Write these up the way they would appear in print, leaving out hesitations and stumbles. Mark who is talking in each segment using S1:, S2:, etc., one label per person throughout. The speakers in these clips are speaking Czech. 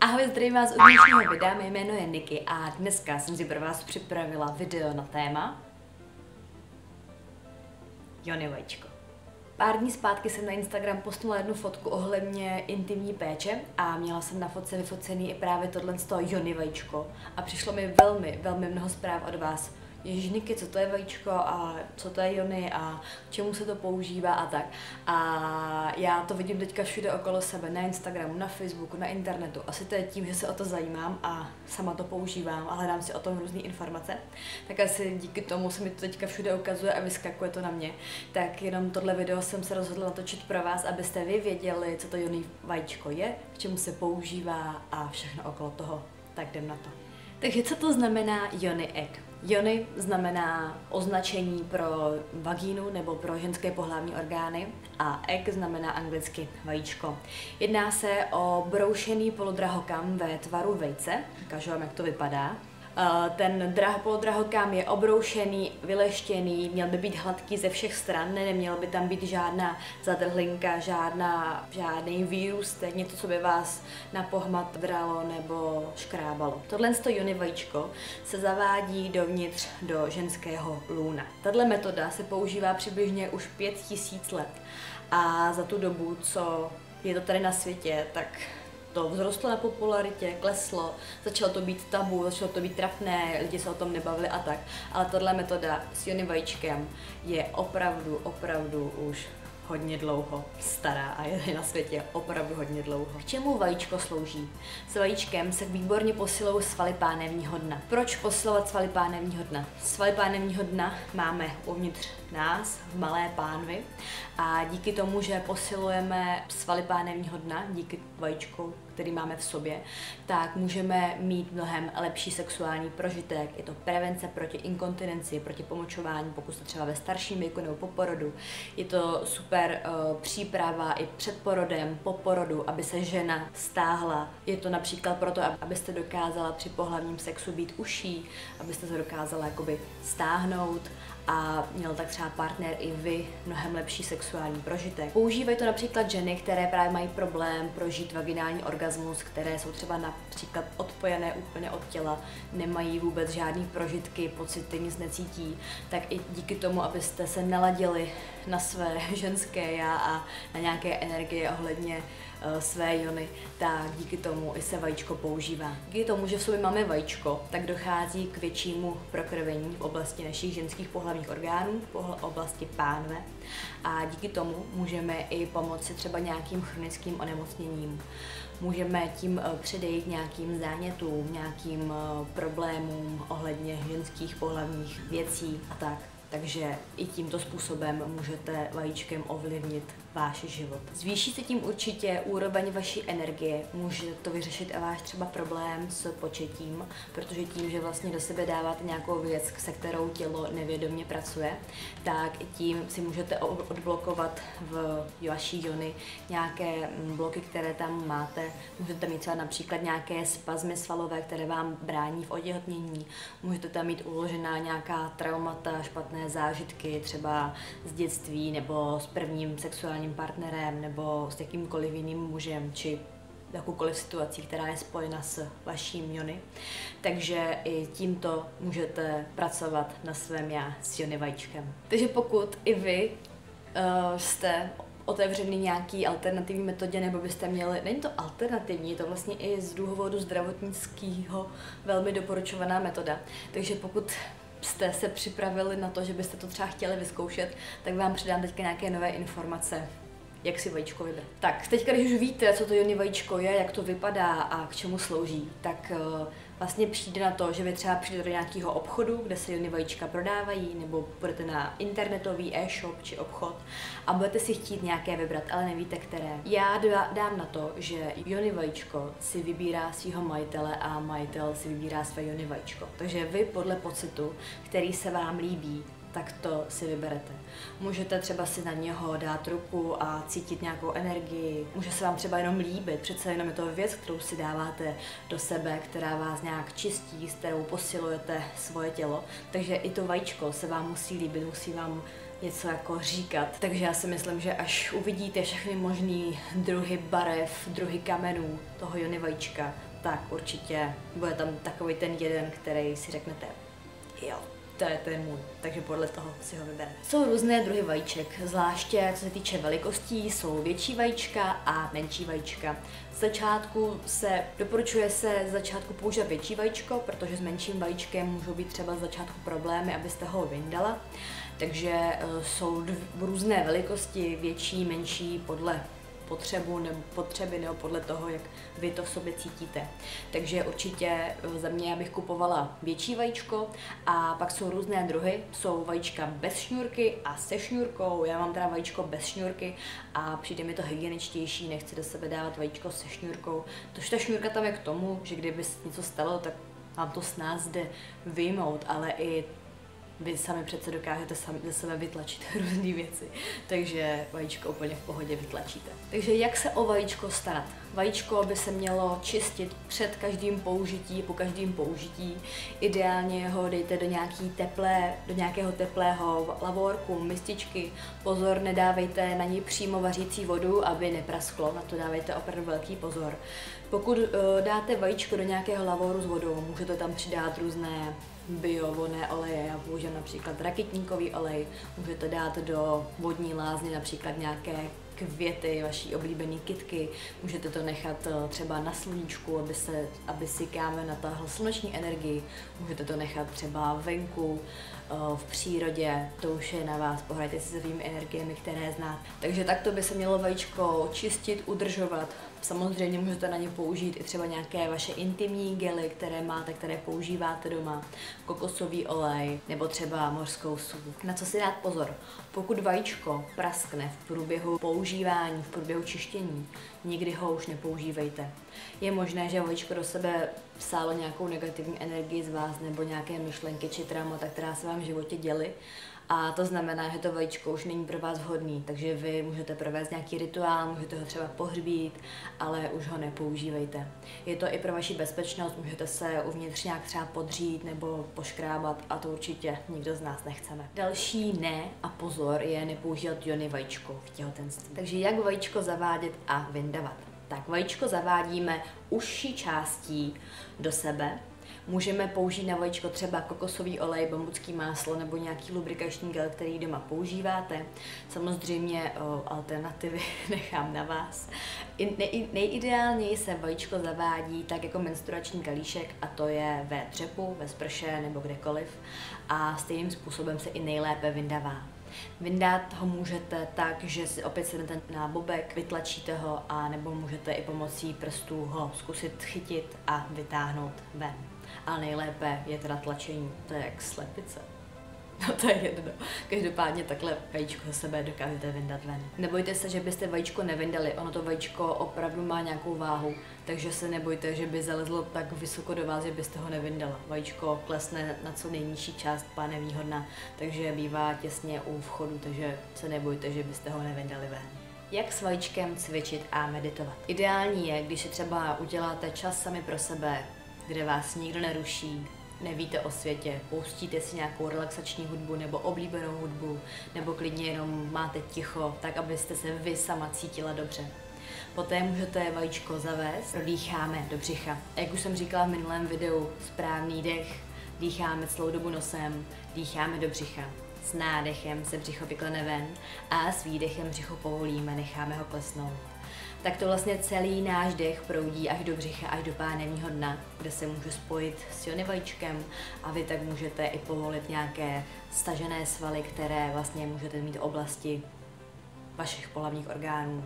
S1: Ahoj, zdravím vás u dnešního videa, mé jméno je Niky a dneska jsem si pro vás připravila video na téma Jony vajíčko. Pár dní zpátky jsem na Instagram postnula jednu fotku ohledně intimní péče a měla jsem na fotce vyfocený i právě tohle z toho Jony vajíčko a přišlo mi velmi mnoho zpráv od vás. Ježiš, Niky, co to je vajíčko a co to je Jony a k čemu se to používá a tak. A já to vidím teďka všude okolo sebe, na Instagramu, na Facebooku, na internetu. Asi to je tím, že se o to zajímám a sama to používám a hledám si o tom různé informace. Tak asi díky tomu se mi to teďka všude ukazuje a vyskakuje to na mě. Tak jenom tohle video jsem se rozhodla natočit pro vás, abyste vy věděli, co to Jony vajíčko je, k čemu se používá a všechno okolo toho. Tak jdem na to. Takže co to znamená Jony egg? Jony znamená označení pro vagínu nebo pro ženské pohlavní orgány a egg znamená anglicky vajíčko. Jedná se o broušený polodrahokam ve tvaru vejce, ukážu vám, jak to vypadá. Ten polodrahokam je obroušený, vyleštěný, měl by být hladký ze všech stran, neměl by tam být žádná zadrhlinka, žádný výrůstek, něco, co by vás na pohmat dralo nebo škrábalo. Tohle Jony vajíčko se zavádí dovnitř do ženského lůna. Tato metoda se používá přibližně už 5000 let a za tu dobu, co je to tady na světě, tak to vzrostlo na popularitě, kleslo, začalo to být tabu, začalo to být trapné, lidi se o tom nebavili a tak. Ale tato metoda s Jony vajíčkem je opravdu už hodně dlouho stará a je na světě opravdu hodně dlouho. K čemu vajíčko slouží? S vajíčkem se výborně posilují svaly pánevního dna. Proč posilovat svaly pánevního dna? Svaly pánevního dna máme uvnitř nás, v malé pánvi, a díky tomu, že posilujeme svaly pánevního dna, díky vajíčku, který máme v sobě, tak můžeme mít mnohem lepší sexuální prožitek. Je to prevence proti inkontinenci, proti pomočování, pokud jste třeba ve starším věku nebo po porodu. Je to super příprava i před porodem, po porodu, aby se žena stáhla. Je to například proto, abyste dokázala při pohlavním sexu být uší, abyste se dokázala jakoby stáhnout a měl tak třeba partner i vy mnohem lepší sexuální prožitek. Používají to například ženy, které právě mají problém prožít vaginální orgasmus, které jsou třeba například odpojené úplně od těla, nemají vůbec žádný prožitky, pocity, nic necítí, tak i díky tomu, abyste se naladili na své ženské já a na nějaké energie ohledně své Jony, tak díky tomu i se vajíčko používá. Díky tomu, že v sobě máme vajíčko, tak dochází k většímu prokrvení v oblasti našich ženských pohlavních orgánů, v oblasti pánve, a díky tomu můžeme i pomoci třeba nějakým chronickým onemocněním. Můžeme tím předejít nějakým zánětům, nějakým problémům ohledně ženských pohlavních věcí a tak. Takže i tímto způsobem můžete vajíčkem ovlivnit váš život. Zvýší se tím určitě úroveň vaší energie, může to vyřešit i váš třeba problém s početím, protože tím, že vlastně do sebe dáváte nějakou věc, se kterou tělo nevědomě pracuje, tak i tím si můžete odblokovat v vaší Jony nějaké bloky, které tam máte. Můžete mít třeba například nějaké spazmy svalové, které vám brání v otěhotnění. Můžete tam mít uložená nějaká traumata, špatné zážitky, třeba z dětství nebo s prvním sexuálním partnerem nebo s jakýmkoliv jiným mužem či jakoukoliv situací, která je spojena s vaším Jony. Takže i tímto můžete pracovat na svém já s Jony vajíčkem. Takže pokud i vy jste otevřený nějaký alternativní metodě, nebo byste měli, není to alternativní, je to vlastně i z důvodu zdravotnického velmi doporučovaná metoda. Takže pokud jste se připravili na to, že byste to třeba chtěli vyzkoušet, tak vám přidám teďka nějaké nové informace, jak si vajíčko vybrat. Tak, teďka, když už víte, co to Jony vajíčko je, jak to vypadá a k čemu slouží, tak vlastně přijde na to, že vy třeba přijdete do nějakého obchodu, kde se Jony vajíčka prodávají, nebo půjdete na internetový e-shop či obchod a budete si chtít nějaké vybrat, ale nevíte které. Já dám na to, že Jony vajíčko si vybírá svého majitele a majitel si vybírá své Jony vajíčko. Takže vy podle pocitu, který se vám líbí, tak to si vyberete. Můžete třeba si na něho dát ruku a cítit nějakou energii. Může se vám třeba jenom líbit, přece jenom je to věc, kterou si dáváte do sebe, která vás nějak čistí, s kterou posilujete svoje tělo. Takže i to vajíčko se vám musí líbit, musí vám něco jako říkat. Takže já si myslím, že až uvidíte všechny možný druhy barev, druhy kamenů toho Jony vajíčka, tak určitě bude tam takový ten jeden, který si řeknete, jo, to je ten můj, takže podle toho si ho vyberete. Jsou různé druhy vajíček, zvláště co se týče velikostí, jsou větší vajíčka a menší vajíčka. Z začátku doporučuje se z začátku používat větší vajíčko, protože s menším vajíčkem můžou být třeba z začátku problémy, abyste ho vyndala. Takže jsou různé velikosti, větší, menší, podle potřeby nebo podle toho, jak vy to v sobě cítíte. Takže určitě za mě já bych kupovala větší vajíčko a pak jsou různé druhy. Jsou vajíčka bez šňůrky a se šňůrkou. Já mám teda vajíčko bez šňůrky a přijde mi to hygieničtější, nechci do sebe dávat vajíčko se šňůrkou. Tož ta šňůrka tam je k tomu, že kdyby se něco stalo, tak vám to s nás jde vyjmout, ale i vy sami přece dokážete sami ze sebe vytlačit různé věci, takže vajíčko úplně v pohodě vytlačíte. Takže jak se o vajíčko starat? Vajíčko by se mělo čistit před každým použití, po každém použití. Ideálně ho dejte do nějakého teplého lavorku, mističky. Pozor, nedávejte na ní přímo vařící vodu, aby neprasklo, na to dávejte opravdu velký pozor. Pokud dáte vajíčko do nějakého lavoru s vodou, můžete tam přidat různé biovonné oleje, já používám například rakitníkový olej, můžete dát do vodní lázně například nějaké květy, vaší oblíbené kytky, můžete to nechat třeba na sluníčku, aby si kámen natáhl sluneční energii, můžete to nechat třeba venku, v přírodě, to už je na vás, pohrajte si se svými energiemi, které znáte. Takže takto by se mělo vajíčko čistit, udržovat. Samozřejmě můžete na ně použít i třeba nějaké vaše intimní gely, které máte, které používáte doma, kokosový olej nebo třeba mořskou sůl. Na co si dát pozor? Pokud vajíčko praskne v průběhu používání, v průběhu čištění, nikdy ho už nepoužívejte. Je možné, že vajíčko do sebe vsálo nějakou negativní energii z vás nebo nějaké myšlenky či traumata, která se vám v životě děly. A to znamená, že to vajíčko už není pro vás vhodný, takže vy můžete provést nějaký rituál, můžete ho třeba pohřbít, ale už ho nepoužívejte. Je to i pro vaši bezpečnost, můžete se uvnitř nějak třeba podřít nebo poškrábat a to určitě nikdo z nás nechceme. Další ne a pozor je nepoužívat jony vajíčko v těhotenství. Takže jak vajíčko zavádět a vyndavat? Tak vajíčko zavádíme užší částí do sebe. Můžeme použít na vajíčko třeba kokosový olej, bambucký máslo nebo nějaký lubrikační gel, který doma používáte. Samozřejmě alternativy nechám na vás. Nejideálněji se vajíčko zavádí tak jako menstruační kalíšek a to je ve dřepu, ve sprše nebo kdekoliv a stejným způsobem se i nejlépe vyndává. Vyndat ho můžete tak, že si opět sednete na bobek, vytlačíte ho a nebo můžete i pomocí prstů ho zkusit chytit a vytáhnout ven. A nejlépe je teda tlačení, to je jak slepice. No to je jedno. Každopádně takhle vajíčko ze sebe dokážete vyndat ven. Nebojte se, že byste vajíčko nevyndali, ono to vajíčko opravdu má nějakou váhu, takže se nebojte, že by zalezlo tak vysoko do vás, že byste ho nevyndala. Vajíčko klesne na co nejnižší část pánevního dna, takže bývá těsně u vchodu, takže se nebojte, že byste ho nevyndali ven. Jak s vajíčkem cvičit a meditovat? Ideální je, když si třeba uděláte čas sami pro sebe, kde vás nikdo neruší, nevíte o světě, pustíte si nějakou relaxační hudbu nebo oblíbenou hudbu, nebo klidně jenom máte ticho, tak abyste se vy sama cítila dobře. Poté můžete vajíčko zavést, prodýcháme do břicha. A jak už jsem říkala v minulém videu, správný dech, dýcháme celou dobu nosem, dýcháme do břicha. S nádechem se břicho vyklene ven a s výdechem břicho povolíme, necháme ho klesnout. Tak to vlastně celý náš dech proudí až do břicha, až do pánevního dna, kde se může spojit s jony vajíčkem a vy tak můžete i povolit nějaké stažené svaly, které vlastně můžete mít v oblasti vašich pohlavních orgánů,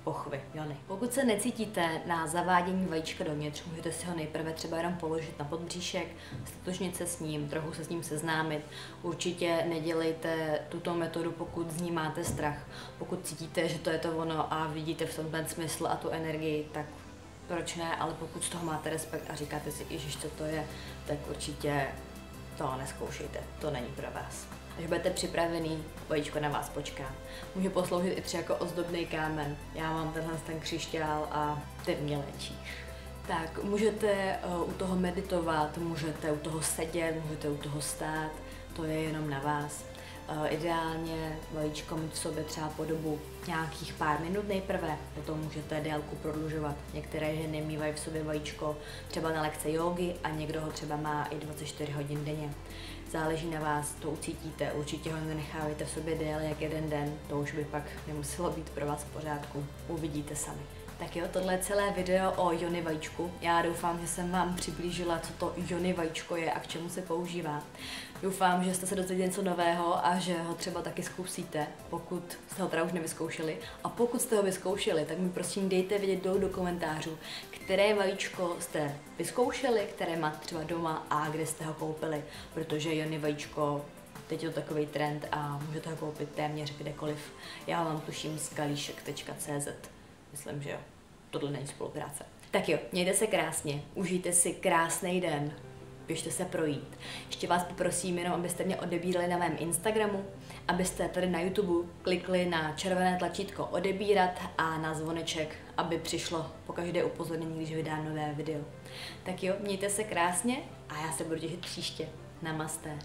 S1: pochvy, jony. Pokud se necítíte na zavádění vajíčka dovnitř, můžete si ho nejprve třeba jenom položit na podbříšek, stotožnit se s ním, trochu se s ním seznámit. Určitě nedělejte tuto metodu, pokud z ní máte strach. Pokud cítíte, že to je to ono a vidíte v tom ten smysl a tu energii, tak proč ne, ale pokud z toho máte respekt a říkáte si, ježiš, co to je, tak určitě to nezkoušejte, to není pro vás. Až budete připravený, vajíčko na vás počká. Může posloužit i třeba jako ozdobný kámen. Já mám ten křišťál a ten mě léčí. Tak můžete u toho meditovat, můžete u toho sedět, můžete u toho stát, to je jenom na vás. Ideálně vajíčko mít v sobě třeba po dobu nějakých pár minut nejprve, potom můžete délku prodlužovat. Některé ženy mývají v sobě vajíčko třeba na lekce jógy a někdo ho třeba má i 24 hodin denně. Záleží na vás, to ucítíte, určitě ho nenechávejte v sobě déle jak jeden den, to už by pak nemuselo být pro vás v pořádku, uvidíte sami. Tak jo, tohle je celé video o Jony vajíčku. Já doufám, že jsem vám přiblížila, co to Jony vajíčko je a k čemu se používá. Doufám, že jste se dozvěděli něco nového a že ho třeba taky zkusíte, pokud jste ho teda už nevyzkoušeli. A pokud jste ho vyzkoušeli, tak mi prosím dejte vědět dolů do komentářů, které vajíčko jste vyzkoušeli, které máte třeba doma a kde jste ho koupili. Protože Jony vajíčko, teď je to takový trend a můžete ho koupit téměř kdekoliv. Já vám tuším z kalíšek.cz. Myslím, že jo. Tohle není spolupráce. Tak jo, mějte se krásně, užijte si krásný den, běžte se projít. Ještě vás poprosím jenom, abyste mě odebírali na mém Instagramu, abyste tady na YouTube klikli na červené tlačítko odebírat a na zvoneček, aby přišlo pokaždé upozornění, když vydám nové video. Tak jo, mějte se krásně a já se budu těšit příště. Namaste.